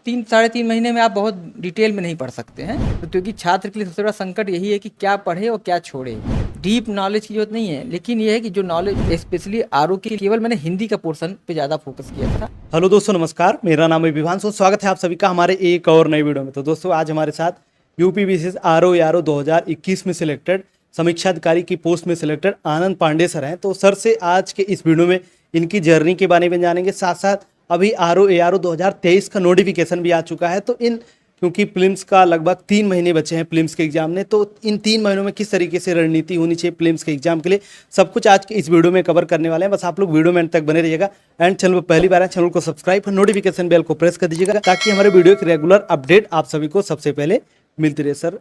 3 साढ़े 3 महीने में आप बहुत डिटेल में नहीं पढ़ सकते हैं। तो क्योंकि छात्र के लिए सबसे बड़ा संकट यही है कि क्या पढ़े और क्या छोड़े। डीप नॉलेज की ज़रूरत नहीं है, लेकिन ये है कि जो नॉलेज स्पेशली आरओ की, केवल मैंने हिंदी का पोर्शन पे ज़्यादा फोकस किया था। हेलो दोस्तों, नमस्कार। मेरा नाम है विभांशु। स्वागत है आप सभी का हमारे एक और नई वीडियो में। तो दोस्तों, आज हमारे साथ यूपी बीसीएस आरओ 2021 में सिलेक्टेड समीक्षा अधिकारी की पोस्ट में सिलेक्टेड आनंद पांडे सर हैं। तो सर से आज के इस वीडियो में इनकी जर्नी के बारे में जानेंगे। साथ साथ अभी आरओ 2023 का नोटिफिकेशन भी आ चुका है। तो क्योंकि प्रीलिम्स का लगभग 3 महीने बचे हैं प्रीलिम्स के एग्जाम में, तो इन 3 महीनों में किस तरीके से रणनीति होनी चाहिए प्रीलिम्स के एग्जाम के लिए, सब कुछ आज के इस वीडियो में कवर करने वाले हैं। बस आप लोग वीडियो में अंत तक बने रहिएगा। एंड चैनल पर पहली बार है, चैनल को सब्सक्राइब और नोटिफिकेशन बेल को प्रेस कर दीजिएगा, ताकि हमारे वीडियो की रेगुलर अपडेट आप सभी को सबसे पहले मिलती रहे। सर,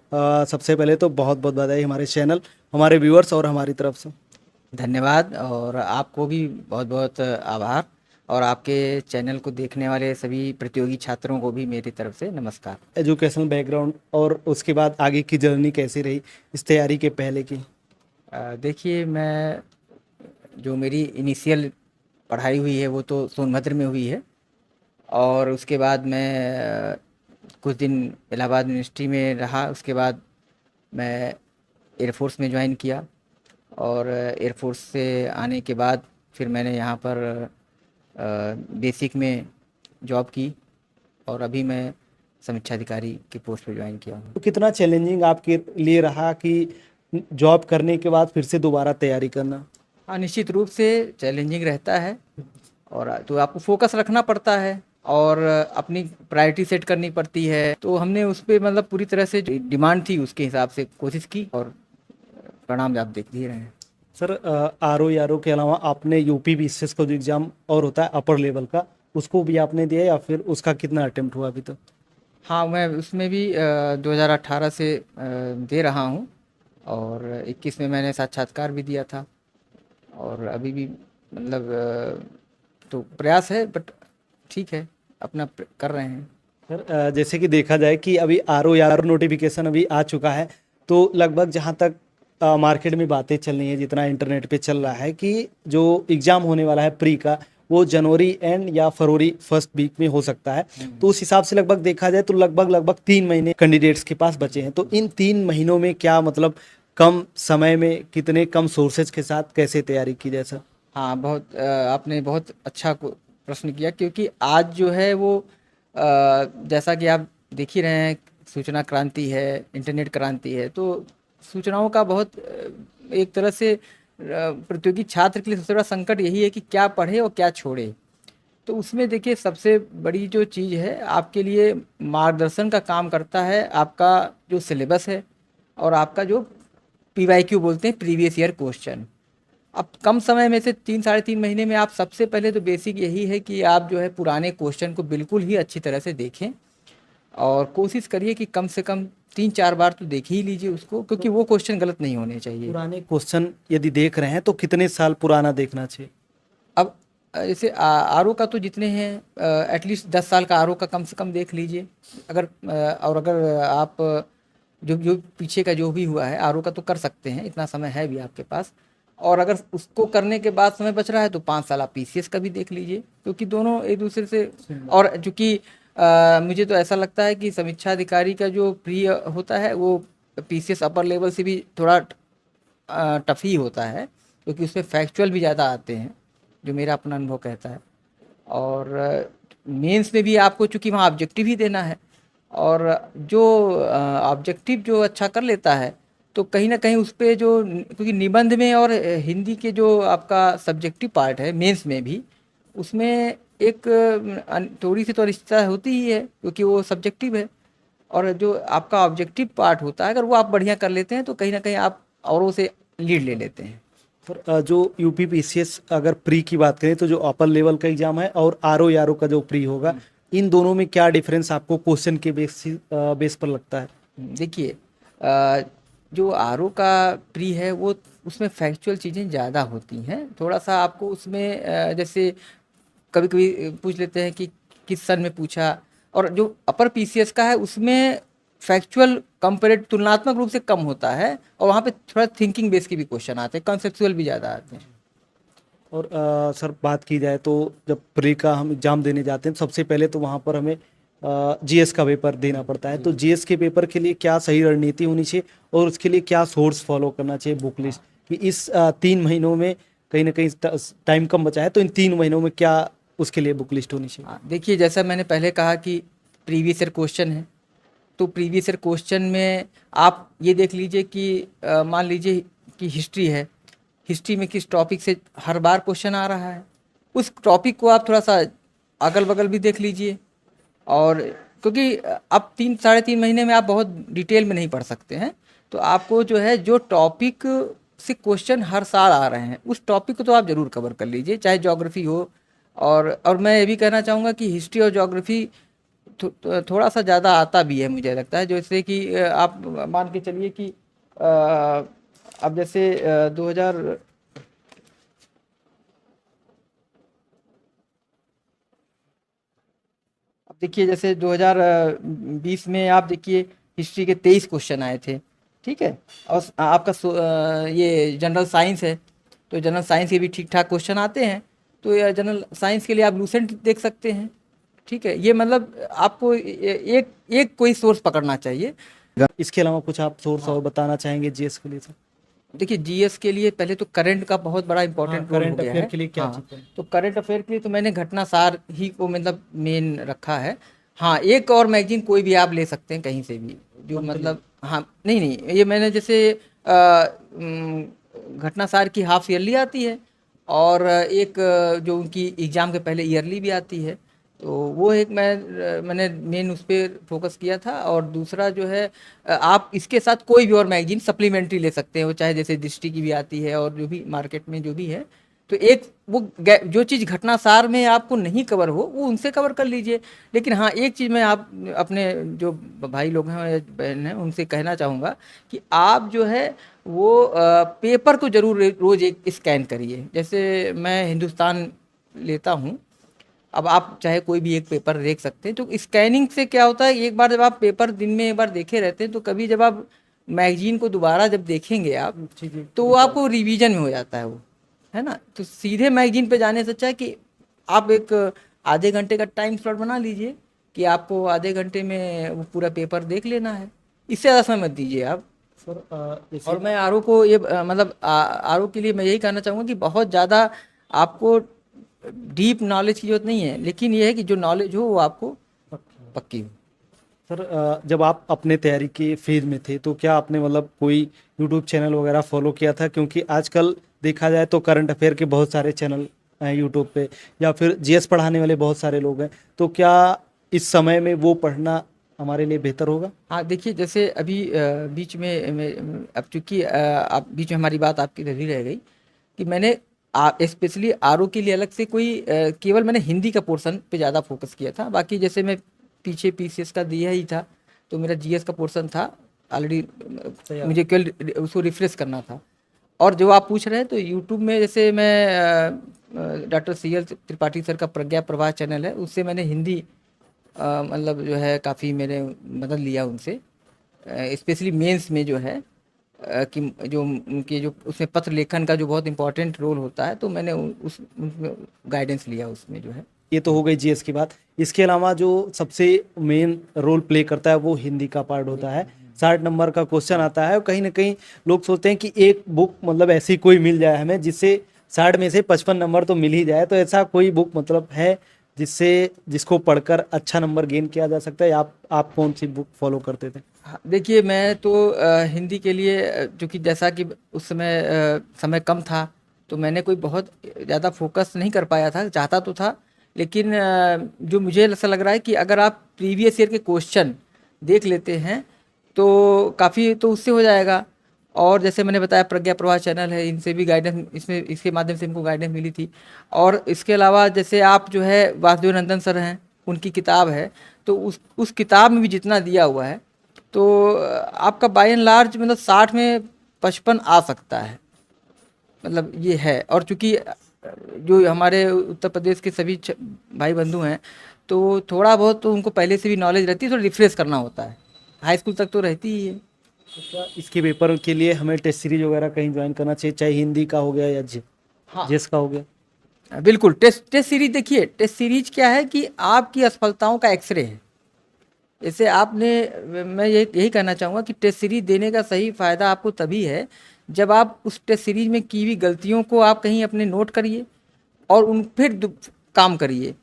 सबसे पहले तो बहुत बहुत बधाई हमारे चैनल, हमारे व्यूअर्स और हमारी तरफ से। धन्यवाद, और आपको भी बहुत बहुत आभार, और आपके चैनल को देखने वाले सभी प्रतियोगी छात्रों को भी मेरी तरफ से नमस्कार। एजुकेशनल बैकग्राउंड और उसके बाद आगे की जर्नी कैसी रही इस तैयारी के पहले की? देखिए, मैं जो मेरी इनिशियल पढ़ाई हुई है वो तो सोनभद्र में हुई है, और उसके बाद मैं कुछ दिन इलाहाबाद यूनिवर्सिटी में रहा। उसके बाद मैं एयरफोर्स में ज्वाइन किया, और एयरफोर्स से आने के बाद फिर मैंने यहाँ पर बेसिक में जॉब की, और अभी मैं समीक्षा अधिकारी की पोस्ट पे ज्वाइन किया हूँ। तो कितना चैलेंजिंग आपके लिए रहा कि जॉब करने के बाद फिर से दोबारा तैयारी करना? हाँ, निश्चित रूप से चैलेंजिंग रहता है, और तो आपको फोकस रखना पड़ता है और अपनी प्रायोरिटी सेट करनी पड़ती है। तो हमने उस पर मतलब पूरी तरह से जो डिमांड थी उसके हिसाब से कोशिश की, और परिणाम आप देख ही रहे हैं। सर, आरओ के अलावा आपने यूपी बीसीएस का जो एग्ज़ाम और होता है अपर लेवल का, उसको भी आपने दिया या फिर उसका कितना अटेम्प्ट हुआ अभी तक? हाँ, मैं उसमें भी 2018 से दे रहा हूँ, और 21 में मैंने साक्षात्कार भी दिया था, और अभी भी मतलब तो प्रयास है, बट ठीक है, अपना कर रहे हैं। सर, जैसे कि देखा जाए कि अभी आरओ नोटिफिकेशन अभी आ चुका है, तो लगभग जहाँ तक मार्केट में बातें चल रही हैं, जितना इंटरनेट पे चल रहा है कि जो एग्ज़ाम होने वाला है प्री का, वो जनवरी एंड या फरवरी फर्स्ट वीक में हो सकता है। तो उस हिसाब से लगभग देखा जाए तो लगभग 3 महीने कैंडिडेट्स के पास बचे हैं। तो इन 3 महीनों में क्या मतलब कम समय में कितने कम सोर्सेज के साथ कैसे तैयारी की जाए सर? हाँ, बहुत आपने बहुत अच्छा प्रश्न किया, क्योंकि आज जो है वो जैसा कि आप देख ही रहे हैं, सूचना क्रांति है, इंटरनेट क्रांति है। तो सूचनाओं का बहुत एक तरह से प्रतियोगी छात्र के लिए सबसे बड़ा संकट यही है कि क्या पढ़े और क्या छोड़े। तो उसमें देखिए, सबसे बड़ी जो चीज़ है आपके लिए मार्गदर्शन का काम करता है आपका जो सिलेबस है, और आपका जो पीवाईक्यू बोलते हैं, प्रीवियस ईयर क्वेश्चन। अब कम समय में से 3 साढ़े 3 महीने में आप सबसे पहले तो बेसिक यही है कि आप जो है पुराने क्वेश्चन को बिल्कुल ही अच्छी तरह से देखें, और कोशिश करिए कि कम से कम 3-4 बार तो देख ही लीजिए उसको, क्योंकि वो क्वेश्चन गलत नहीं होने चाहिए। पुराने क्वेश्चन यदि देख रहे हैं तो कितने साल पुराना देखना चाहिए? अब जैसे आरओ का तो जितने हैं एटलीस्ट 10 साल का आरओ का कम से कम देख लीजिए। अगर और अगर आप जो जो पीछे का जो भी हुआ है आरओ का तो कर सकते हैं, इतना समय है भी आपके पास। और अगर उसको करने के बाद समय बच रहा है तो 5 साल आप पीसीएस का भी देख लीजिए, क्योंकि दोनों एक दूसरे से। और चूँकि मुझे तो ऐसा लगता है कि समीक्षा अधिकारी का जो प्री होता है वो पीसीएस अपर लेवल से भी थोड़ा टफ ही होता है, क्योंकि उसमें फैक्चुअल भी ज़्यादा आते हैं, जो मेरा अपना अनुभव कहता है। और मेंस में भी आपको चूँकि वहाँ ऑब्जेक्टिव ही देना है, और जो ऑब्जेक्टिव जो अच्छा कर लेता है तो कहीं ना कहीं उस पर जो, क्योंकि निबंध में और हिंदी के जो आपका सब्जेक्टिव पार्ट है मेंस में भी, उसमें एक थोड़ी सी तो अनिश्चितता होती ही है, क्योंकि वो सब्जेक्टिव है। और जो आपका ऑब्जेक्टिव पार्ट होता है, अगर वो आप बढ़िया कर लेते हैं तो कहीं ना कहीं आप औरों से लीड ले लेते हैं। सर, जो यूपी पीसीएस अगर प्री की बात करें तो जो अपर लेवल का एग्जाम है और आरओ का जो प्री होगा, इन दोनों में क्या डिफरेंस आपको क्वेश्चन के बेस पर लगता है? देखिए, जो आरओ का प्री है वो उसमें फैक्चुअल चीज़ें ज़्यादा होती हैं। थोड़ा सा आपको उसमें जैसे कभी कभी पूछ लेते हैं कि किस सन में पूछा। और जो अपर पीसीएस का है उसमें फैक्चुअल कंपेरेट तुलनात्मक रूप से कम होता है, और वहाँ पे थोड़ा थिंकिंग बेस के भी क्वेश्चन आते हैं, कॉन्सेप्चुअल भी ज़्यादा आते हैं। और सर, बात की जाए तो जब प्री का हम एग्ज़ाम देने जाते हैं सबसे पहले तो वहाँ पर हमें जीएस का पेपर देना पड़ता है, तो जीएस के पेपर के लिए क्या सही रणनीति होनी चाहिए और उसके लिए क्या सोर्स फॉलो करना चाहिए बुक लिस्ट कि इस 3 महीनों में कहीं ना कहीं टाइम कम बचा है, तो इन 3 महीनों में क्या उसके लिए बुक लिस्ट होनी चाहिए? हाँ, देखिए जैसा मैंने पहले कहा कि प्रीवियस ईयर क्वेश्चन है, तो प्रीवियस ईयर क्वेश्चन में आप ये देख लीजिए कि मान लीजिए कि हिस्ट्री है, हिस्ट्री में किस टॉपिक से हर बार क्वेश्चन आ रहा है, उस टॉपिक को आप थोड़ा सा अगल बगल भी देख लीजिए। और क्योंकि अब 3 साढ़े 3 महीने में आप बहुत डिटेल में नहीं पढ़ सकते हैं, तो आपको जो है जो टॉपिक से क्वेश्चन हर साल आ रहे हैं उस टॉपिक को तो आप ज़रूर कवर कर लीजिए, चाहे ज्योग्राफी हो। और मैं ये भी कहना चाहूँगा कि हिस्ट्री और ज्योग्राफी थोड़ा सा ज़्यादा आता भी है, मुझे लगता है। जैसे कि आप मान के चलिए कि अब जैसे 2000 अब देखिए जैसे 2020 में आप देखिए हिस्ट्री के 23 क्वेश्चन आए थे, ठीक है। और आपका ये जनरल साइंस है, तो जनरल साइंस के भी ठीक ठाक क्वेश्चन आते हैं, तो ये जनरल साइंस के लिए आप लूसेंट देख सकते हैं, ठीक है। ये मतलब आपको एक एक कोई सोर्स पकड़ना चाहिए। इसके अलावा कुछ आप सोर्स और बताना चाहेंगे जीएस के लिए सर? देखिए जीएस के लिए पहले तो करंट का बहुत बड़ा इंपॉर्टेंट रोल हो करंट गया अफेयर है। के लिए क्या हाँ, चीज़ है? तो करंट अफेयर के लिए तो मैंने घटना सार ही को मतलब मेन रखा है। हाँ, एक और मैगजीन कोई भी आप ले सकते हैं कहीं से भी, जो मतलब हाँ नहीं नहीं, ये मैंने जैसे घटना सार की हाफ ईयरली आती है, और एक जो उनकी एग्ज़ाम के पहले ईयरली भी आती है, तो वो एक मैंने मेन उस पर फोकस किया था। और दूसरा जो है आप इसके साथ कोई भी और मैगजीन सप्लीमेंट्री ले सकते हैं, वो चाहे जैसे दृष्टि की भी आती है और जो भी मार्केट में जो भी है, तो एक वो जो चीज़ घटना सार में आपको नहीं कवर हो वो उनसे कवर कर लीजिए। लेकिन हाँ, एक चीज़ मैं आप अपने जो भाई लोग हैं या बहन हैं उनसे कहना चाहूँगा कि आप जो है वो पेपर को ज़रूर रोज़ एक स्कैन करिए। जैसे मैं हिंदुस्तान लेता हूँ, अब आप चाहे कोई भी एक पेपर देख सकते हैं, तो स्कैनिंग से क्या होता है, एक बार जब आप पेपर दिन में एक बार देखे रहते हैं, तो कभी जब आप मैगजीन को दोबारा जब देखेंगे आप, तो वो आपको रिवीजन में हो जाता है, वो है ना। तो सीधे मैगजीन पे जाने से अच्छा है कि आप एक आधे घंटे का टाइम स्लॉट बना लीजिए कि आपको आधे घंटे में वो पूरा पेपर देख लेना है, इससे ज़्यादा समय मत दीजिए आप। सर और मैं आर ओ को ये मतलब आर ओ के लिए मैं यही कहना चाहूँगा कि बहुत ज़्यादा आपको डीप नॉलेज की जरूरत नहीं है, लेकिन ये है कि जो नॉलेज हो वो आपको पक्की हो। सर जब आप अपने तैयारी के फेज में थे तो क्या आपने मतलब कोई यूट्यूब चैनल वगैरह फॉलो किया था? क्योंकि आजकल देखा जाए तो करंट अफेयर के बहुत सारे चैनल हैं यूट्यूब पे, या फिर जीएस पढ़ाने वाले बहुत सारे लोग हैं, तो क्या इस समय में वो पढ़ना हमारे लिए बेहतर होगा? हाँ, देखिए जैसे अभी बीच में अब चूंकि आप बीच में हमारी बात आपकी रही रह गई कि मैंने स्पेशली आर ओ के लिए अलग से कोई केवल मैंने हिंदी का पोर्शन पे ज़्यादा फोकस किया था। बाकी जैसे मैं पीछे पीसीएस का दिया ही था, तो मेरा जीएस का पोर्शन था ऑलरेडी, मुझे केवल उसको रिफ्रेश करना था। और जो आप पूछ रहे हैं तो यूट्यूब में जैसे मैं डॉक्टर CL त्रिपाठी सर का प्रज्ञा प्रवाह चैनल है, उससे मैंने हिंदी मतलब जो है काफ़ी मैंने मदद लिया उनसे, स्पेशली मेंस में जो है कि जो उनके जो उसमें पत्र लेखन का जो बहुत इंपॉर्टेंट रोल होता है, तो मैंने उस गाइडेंस लिया उसमें जो है। ये तो हो गई जीएस की बात। इसके अलावा जो सबसे मेन रोल प्ले करता है वो हिंदी का पार्ट होता है। 60 नंबर का क्वेश्चन आता है और कहीं ना कहीं लोग सोचते हैं कि एक बुक मतलब ऐसी कोई मिल जाए हमें जिससे 60 में से 55 नंबर तो मिल ही जाए, तो ऐसा कोई बुक मतलब है जिसको पढ़कर अच्छा नंबर गेन किया जा सकता है? आप कौन सी बुक फॉलो करते थे? हाँ, देखिए मैं तो हिंदी के लिए चूँकि जैसा कि उस समय समय कम था, तो मैंने कोई बहुत ज़्यादा फोकस नहीं कर पाया था, चाहता तो था। लेकिन जो मुझे ऐसा लग रहा है कि अगर आप प्रीवियस ईयर के क्वेश्चन देख लेते हैं तो काफ़ी तो उससे हो जाएगा। और जैसे मैंने बताया प्रज्ञा प्रवाह चैनल है, इनसे भी गाइडेंस, इसमें इसके माध्यम से हमको गाइडेंस मिली थी। और इसके अलावा जैसे आप जो है वासुदेव नंदन सर हैं, उनकी किताब है, तो उस किताब में भी जितना दिया हुआ है, तो आपका बाय एंड लार्ज मतलब 60 में 55 आ सकता है, मतलब ये है। और चूँकि जो हमारे उत्तर प्रदेश के सभी भाई बंधु हैं, तो थोड़ा बहुत तो उनको पहले से भी नॉलेज रहती है, तो रिफ्रेश करना होता है, हाई स्कूल तक तो रहती ही है। तो क्या इसके पेपर के लिए हमें टेस्ट सीरीज वगैरह कहीं ज्वाइन करना चाहिए, चाहे हिंदी का हो गया या हाँ, जीएस का हो गया? बिल्कुल। टेस्ट सीरीज देखिए, टेस्ट सीरीज क्या है कि आपकी असफलताओं का एक्सरे है। जैसे आपने मैं यही कहना चाहूँगा कि टेस्ट सीरीज देने का सही फ़ायदा आपको तभी है जब आप उस टेस्ट सीरीज में की हुई गलतियों को आप कहीं अपने नोट करिए और उन फिर काम करिए।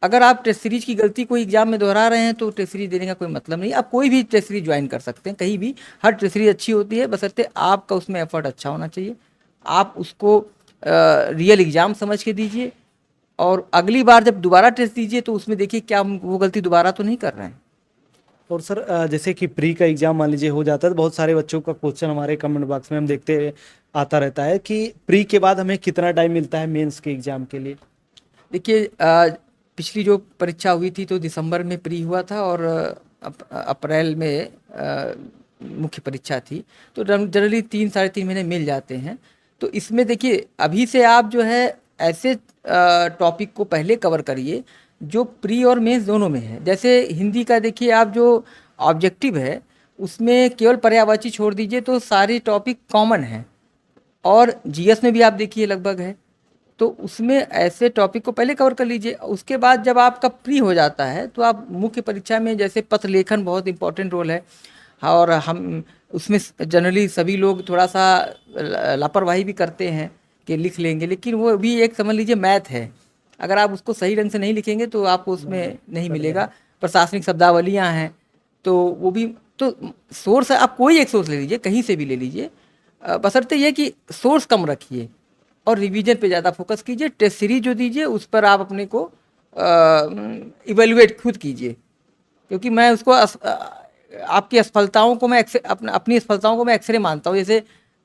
अगर आप टेस्ट सीरीज की गलती कोई एग्जाम में दोहरा रहे हैं तो टेस्ट सीरीज देने का कोई मतलब नहीं। आप कोई भी टेस्ट सीरीज ज्वाइन कर सकते हैं कहीं भी, हर टेस्ट सीरीज अच्छी होती है, बशर्ते आपका उसमें एफर्ट अच्छा होना चाहिए। आप उसको रियल एग्ज़ाम समझ के दीजिए और अगली बार जब दोबारा टेस्ट दीजिए तो उसमें देखिए क्या वो गलती दोबारा तो नहीं कर रहे हैं। और सर जैसे कि प्री का एग्जाम मान लीजिए हो जाता है तो बहुत सारे बच्चों का क्वेश्चन हमारे कमेंट बॉक्स में हम देखते आता रहता है कि प्री के बाद हमें कितना टाइम मिलता है मेंस के एग्जाम के लिए। देखिए पिछली जो परीक्षा हुई थी तो दिसंबर में प्री हुआ था और अप्रैल में मुख्य परीक्षा थी, तो जनरली 3 साढ़े 3 महीने मिल जाते हैं। तो इसमें देखिए अभी से आप जो है ऐसे टॉपिक को पहले कवर करिए जो प्री और मेंस दोनों में है। जैसे हिंदी का देखिए आप जो ऑब्जेक्टिव है उसमें केवल पर्यायवाची छोड़ दीजिए तो सारे टॉपिक कॉमन हैं, और जीएस में भी आप देखिए लगभग है, तो उसमें ऐसे टॉपिक को पहले कवर कर लीजिए। उसके बाद जब आपका प्री हो जाता है तो आप मुख्य परीक्षा में जैसे पत्र लेखन बहुत इंपॉर्टेंट रोल है, और हम उसमें जनरली सभी लोग थोड़ा सा लापरवाही भी करते हैं कि लिख लेंगे, लेकिन वो भी एक समझ लीजिए मैथ है। अगर आप उसको सही ढंग से नहीं लिखेंगे तो आपको उसमें नहीं मिलेगा। प्रशासनिक शब्दावलियाँ हैं तो वो भी, तो सोर्स आप कोई एक सोर्स ले लीजिए, कहीं से भी ले लीजिए, बशर्ते ये कि सोर्स कम रखिए और रिवीजन पे ज़्यादा फोकस कीजिए। टेस्ट सीरीज जो दीजिए उस पर आप अपने को इवेल्युएट खुद कीजिए, क्योंकि मैं उसको आपकी असफलताओं को मैं अपनी असफलताओं को मैं एक्सरे मानता हूँ, जैसे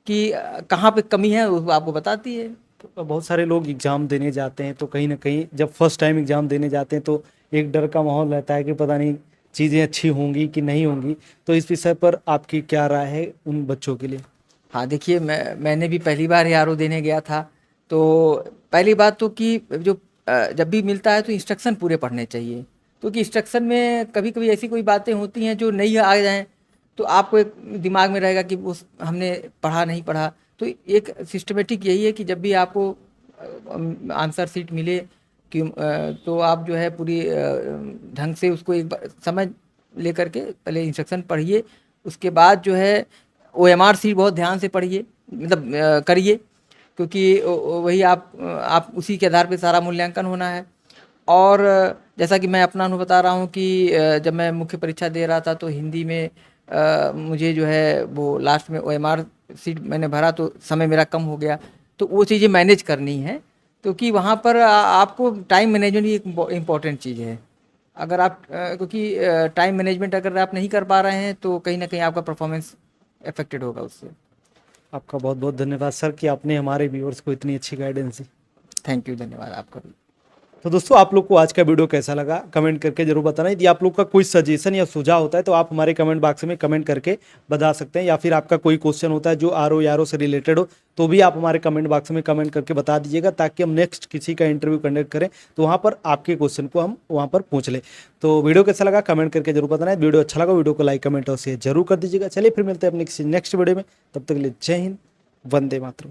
कि कहाँ पे कमी है वो आपको बताती है। तो बहुत सारे लोग एग्ज़ाम देने जाते हैं तो कहीं ना कहीं जब फर्स्ट टाइम एग्ज़ाम देने जाते हैं तो एक डर का माहौल रहता है कि पता नहीं चीज़ें अच्छी होंगी कि नहीं होंगी, तो इस विषय पर आपकी क्या राय है उन बच्चों के लिए। हाँ देखिए, मैंने भी पहली बार आरओ देने गया था। तो पहली बात तो कि जो जब भी मिलता है तो इंस्ट्रक्शन पूरे पढ़ने चाहिए, क्योंकि इंस्ट्रक्शन में कभी कभी ऐसी कोई बातें होती हैं जो नहीं आ जाएं तो आपको एक दिमाग में रहेगा कि वो हमने पढ़ा नहीं पढ़ा। तो एक सिस्टमेटिक यही है कि जब भी आपको आंसर शीट मिले कि तो आप जो है पूरी ढंग से उसको एक बार समझ लेकर के पहले इंस्ट्रक्शन पढ़िए। उसके बाद जो है ओएमआर शीट बहुत ध्यान से पढ़िए, मतलब करिए, क्योंकि वही आप उसी के आधार पे सारा मूल्यांकन होना है। और जैसा कि मैं अपना अनुभव बता रहा हूँ कि जब मैं मुख्य परीक्षा दे रहा था तो हिंदी में मुझे जो है वो लास्ट में ओएमआर शीट मैंने भरा तो समय मेरा कम हो गया। तो वो चीज़ें मैनेज करनी है, क्योंकि वहाँ पर आपको टाइम मैनेजमेंट भी एक इम्पॉर्टेंट चीज़ है। अगर आप क्योंकि टाइम मैनेजमेंट अगर आप नहीं कर पा रहे हैं तो कहीं ना कहीं आपका परफॉर्मेंस अफेक्टेड होगा उससे। आपका बहुत बहुत धन्यवाद सर कि आपने हमारे व्यूअर्स को इतनी अच्छी गाइडेंस दी। थैंक यू, धन्यवाद आपका भी। तो दोस्तों आप लोग को आज का वीडियो कैसा लगा कमेंट करके जरूर बताना। यदि आप लोग का कोई सजेशन या सुझाव होता है तो आप हमारे कमेंट बॉक्स में कमेंट करके बता सकते हैं, या फिर आपका कोई क्वेश्चन होता है जो आरओ यारो से रिलेटेड हो तो भी आप हमारे कमेंट बॉक्स में कमेंट करके बता दीजिएगा, ताकि हम नेक्स्ट किसी का इंटरव्यू कंडक्ट करें तो वहाँ पर आपके क्वेश्चन को हम वहाँ पर पूछ लें। तो वीडियो कैसा लगा कमेंट करके जरूर बताना है। वीडियो अच्छा लगा वीडियो को लाइक कमेंट और शेयर जरूर कर दीजिएगा। चलिए फिर मिलते हैं अपने किसी नेक्स्ट वीडियो में, तब तक के लिए जय हिंद, वंदे मातरम।